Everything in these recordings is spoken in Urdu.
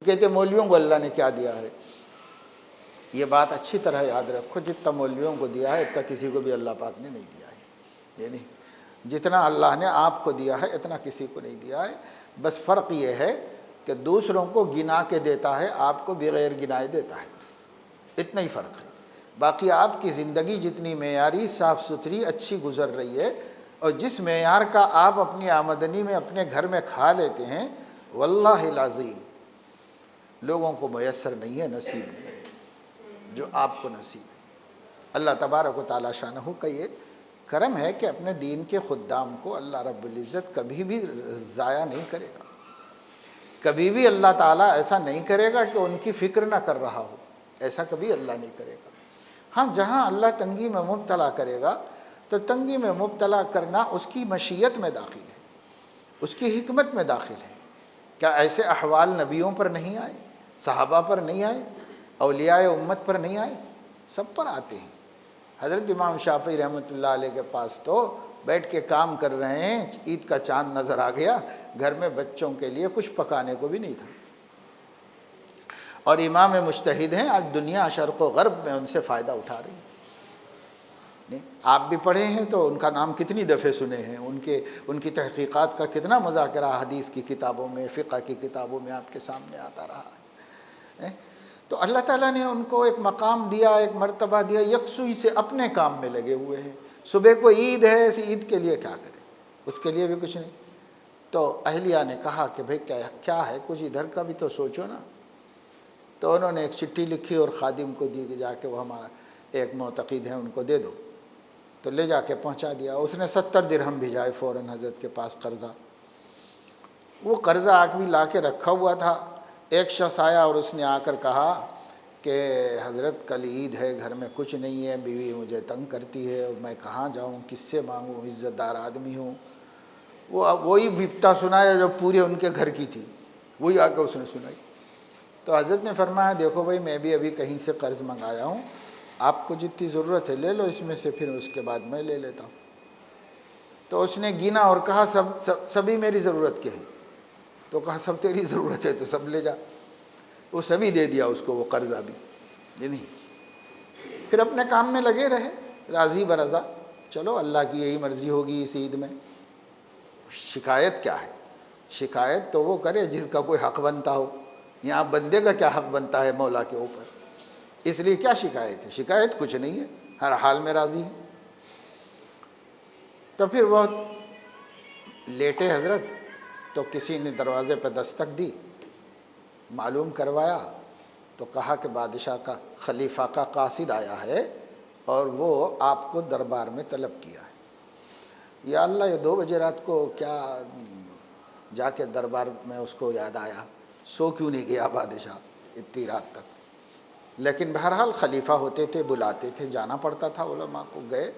کہتے مولویوں کو اللہ نے کیا دیا ہے؟ یہ بات اچھی طرح یاد رکھو، جتنا مولویوں کو دیا ہے اتنا کسی کو بھی اللہ پاک نے نہیں دیا ہے۔ یعنی جتنا اللہ نے آپ کو دیا ہے اتنا کسی کو نہیں دیا ہے۔ بس فرق یہ ہے کہ دوسروں کو گنا کے دیتا ہے، آپ کو بغیر گنائے دیتا ہے، اتنا ہی فرق ہے۔ باقی آپ کی زندگی جتنی معیاری، صاف ستھری، اچھی گزر رہی ہے، اور جس معیار کا آپ اپنی آمدنی میں اپنے گھر میں کھا لیتے ہیں، واللہ العظیم لوگوں کو میسر نہیں ہے، نصیب نہیں ہے جو آپ کو نصیب ہے۔ اللہ تبارک و تعالیٰ شانہ کا یہ کرم ہے کہ اپنے دین کے خدام کو اللہ رب العزت کبھی بھی ضائع نہیں کرے گا، کبھی بھی اللہ تعالیٰ ایسا نہیں کرے گا کہ ان کی فکر نہ کر رہا ہو، ایسا کبھی اللہ نہیں کرے گا۔ ہاں، جہاں اللہ تنگی میں مبتلا کرے گا تو تنگی میں مبتلا کرنا اس کی مشیت میں داخل ہے، اس کی حکمت میں داخل ہے۔ کیا ایسے احوال نبیوں پر نہیں آئے، صحابہ پر نہیں آئے، اولیاء امت پر نہیں آئے؟ سب پر آتے ہیں۔ حضرت امام شافعی رحمۃ اللہ علیہ کے پاس تو بیٹھ کے کام کر رہے ہیں، عید کا چاند نظر آ گیا، گھر میں بچوں کے لیے کچھ پکانے کو بھی نہیں تھا، اور امام مجتہد ہیں، آج دنیا شرق و غرب میں ان سے فائدہ اٹھا رہی ہے۔ نہیں، آپ بھی پڑھے ہیں تو ان کا نام کتنی دفعے سنے ہیں، ان کی تحقیقات کا کتنا مذاکرہ حدیث کی کتابوں میں، فقہ کی کتابوں میں آپ کے سامنے آتا رہا ہے۔ تو اللہ تعالیٰ نے ان کو ایک مقام دیا، ایک مرتبہ دیا، یکسوئی سے اپنے کام میں لگے ہوئے ہیں۔ صبح کو عید ہے، اس عید کے لیے کیا کریں، اس کے لیے بھی کچھ نہیں۔ تو اہلیہ نے کہا کہ بھئی کیا ہے، کچھ ادھر کا بھی تو سوچو نا۔ تو انہوں نے ایک چٹھی لکھی اور خادم کو دی کہ جا کے وہ ہمارا ایک معتقد ہے ان کو دے دو، تو لے جا کے پہنچا دیا۔ اس نے 70 درہم بھیجائے فوراً حضرت کے پاس قرضہ۔ وہ قرضہ آگ بھی لا کے رکھا ہوا تھا۔ ایک شخص آیا اور اس نے آ کر کہا کہ حضرت کل عید ہے، گھر میں کچھ نہیں ہے، بیوی مجھے تنگ کرتی ہے، میں کہاں جاؤں، کس سے مانگوں، عزت دار آدمی ہوں۔ وہی بپتا سنایا جو پورے ان کے گھر کی تھی، وہی آ کے اس نے سنائی۔ تو حضرت نے فرمایا دیکھو بھائی، میں بھی ابھی کہیں سے قرض منگایا ہوں، آپ کو جتنی ضرورت ہے لے لو اس میں سے، پھر اس کے بعد میں لے لیتا ہوں۔ تو اس نے گنا اور کہا سبھی میری ضرورت کے ہیں۔ تو کہا سب تیری ضرورت ہے تو سب لے جا۔ وہ سبھی دے دیا اس کو، وہ قرضہ بھی نہیں۔ پھر اپنے کام میں لگے رہے، راضی برضا، چلو اللہ کی یہی مرضی ہوگی اس عید میں۔ شکایت کیا ہے؟ شکایت تو وہ کرے جس کا کوئی حق بنتا ہو۔ یہاں بندے کا کیا حق بنتا ہے مولا کے اوپر؟ اس لیے کیا شکایت ہے؟ شکایت کچھ نہیں ہے، ہر حال میں راضی ہے۔ تو پھر وہ لیٹے حضرت، تو کسی نے دروازے پہ دستک دی، معلوم کروایا، تو کہا کہ بادشاہ کا خلیفہ کا قاصد آیا ہے اور وہ آپ کو دربار میں طلب کیا ہے۔ یا اللہ، یہ 2 بجے رات کو کیا جا کے دربار میں اس کو یاد آیا، سو کیوں نہیں گیا بادشاہ اتنی رات تک؟ لیکن بہرحال خلیفہ ہوتے تھے، بلاتے تھے، جانا پڑتا تھا، علماء کو گئے۔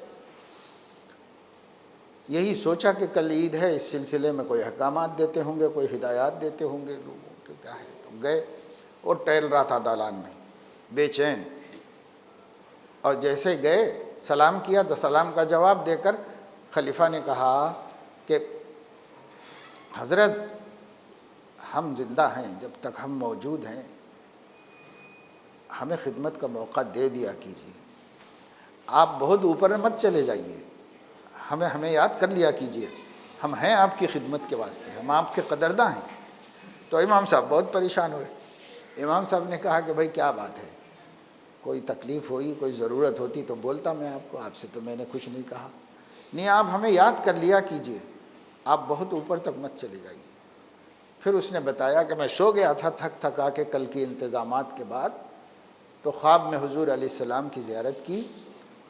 یہی سوچا کہ کل عید ہے، اس سلسلے میں کوئی احکامات دیتے ہوں گے، کوئی ہدایات دیتے ہوں گے لوگوں کے، کیا ہے۔ تو گئے اور ٹہل رہا تھا دالان میں بے چین، اور جیسے گئے سلام کیا تو سلام کا جواب دے کر خلیفہ نے کہا کہ حضرت ہم زندہ ہیں، جب تک ہم موجود ہیں ہمیں خدمت کا موقع دے دیا کیجیے، آپ بہت اوپر مت چلے جائیے، ہمیں یاد کر لیا کیجیے، ہم ہیں آپ کی خدمت کے واسطے، ہم آپ کے قدرداں ہیں۔ تو امام صاحب بہت پریشان ہوئے۔ امام صاحب نے کہا کہ بھائی کیا بات ہے، کوئی تکلیف ہوئی، کوئی ضرورت ہوتی تو بولتا میں آپ کو، آپ سے تو میں نے کچھ نہیں کہا۔ نہیں، آپ ہمیں یاد کر لیا کیجیے، آپ بہت اوپر تک مت چلے جائیے۔ پھر اس نے بتایا کہ میں سو گیا تھا تھک تھکا کے کل کی انتظامات کے بعد، تو خواب میں حضور علیہ السلام کی زیارت کی،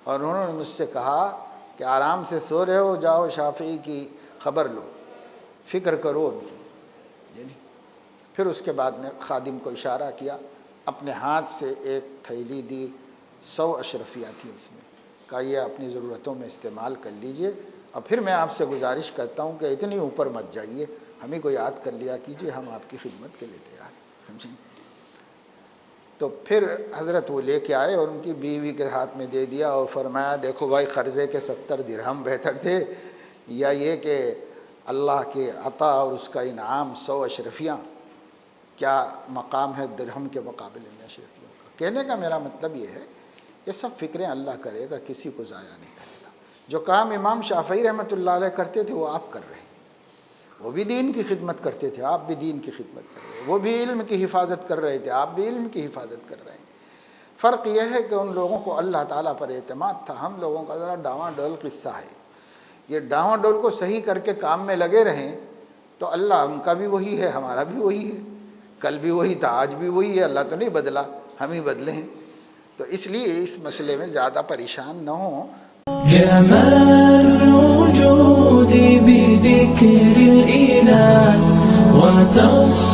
اور انہوں نے مجھ سے کہا کہ آرام سے سو رہے ہو، جاؤ شافعی کی خبر لو، فکر کرو ان کی۔ پھر اس کے بعد نے خادم کو اشارہ کیا، اپنے ہاتھ سے ایک تھیلی دی، 100 اشرفیہ تھی اس میں، کہا یہ اپنی ضرورتوں میں استعمال کر لیجئے، اور پھر میں آپ سے گزارش کرتا ہوں کہ اتنی اوپر مت جائیے، ہمیں کو یاد کر لیا کیجئے، ہم آپ کی خدمت کے لیے تیار ہیں، سمجھیں۔ تو پھر حضرت وہ لے کے آئے اور ان کی بیوی کے ہاتھ میں دے دیا، اور فرمایا دیکھو بھائی، قرضے کے 70 درہم بہتر تھے یا یہ کہ اللہ کے عطا اور اس کا انعام 100 اشرفیاں، کیا مقام ہے درہم کے مقابلے میں اشرفیوں کا. کہنے کا میرا مطلب یہ ہے یہ سب فکریں اللہ کرے گا، کسی کو ضائع نہیں کرے گا. جو کام امام شافعی رحمۃ اللہ علیہ کرتے تھے وہ آپ کر رہے ہیں. وہ بھی دین کی خدمت کرتے تھے، آپ بھی دین کی خدمت کر رہے ہیں. وہ بھی علم کی حفاظت کر رہے تھے، آپ بھی علم کی حفاظت کر رہے ہیں. فرق یہ ہے کہ ان لوگوں کو اللہ تعالیٰ پر اعتماد تھا، ہم لوگوں کا ذرا ڈاواں ڈول قصہ ہے. یہ ڈاواں ڈول کو صحیح کر کے کام میں لگے رہیں تو اللہ ان کا بھی وہی ہے، ہمارا بھی وہی ہے. کل بھی وہی تھا، آج بھی وہی ہے. اللہ تو نہیں بدلا، ہم ہی بدلے ہیں. تو اس لیے اس مسئلے میں زیادہ پریشان نہ ہوں. جمال الوجود بذكر الإله وتصف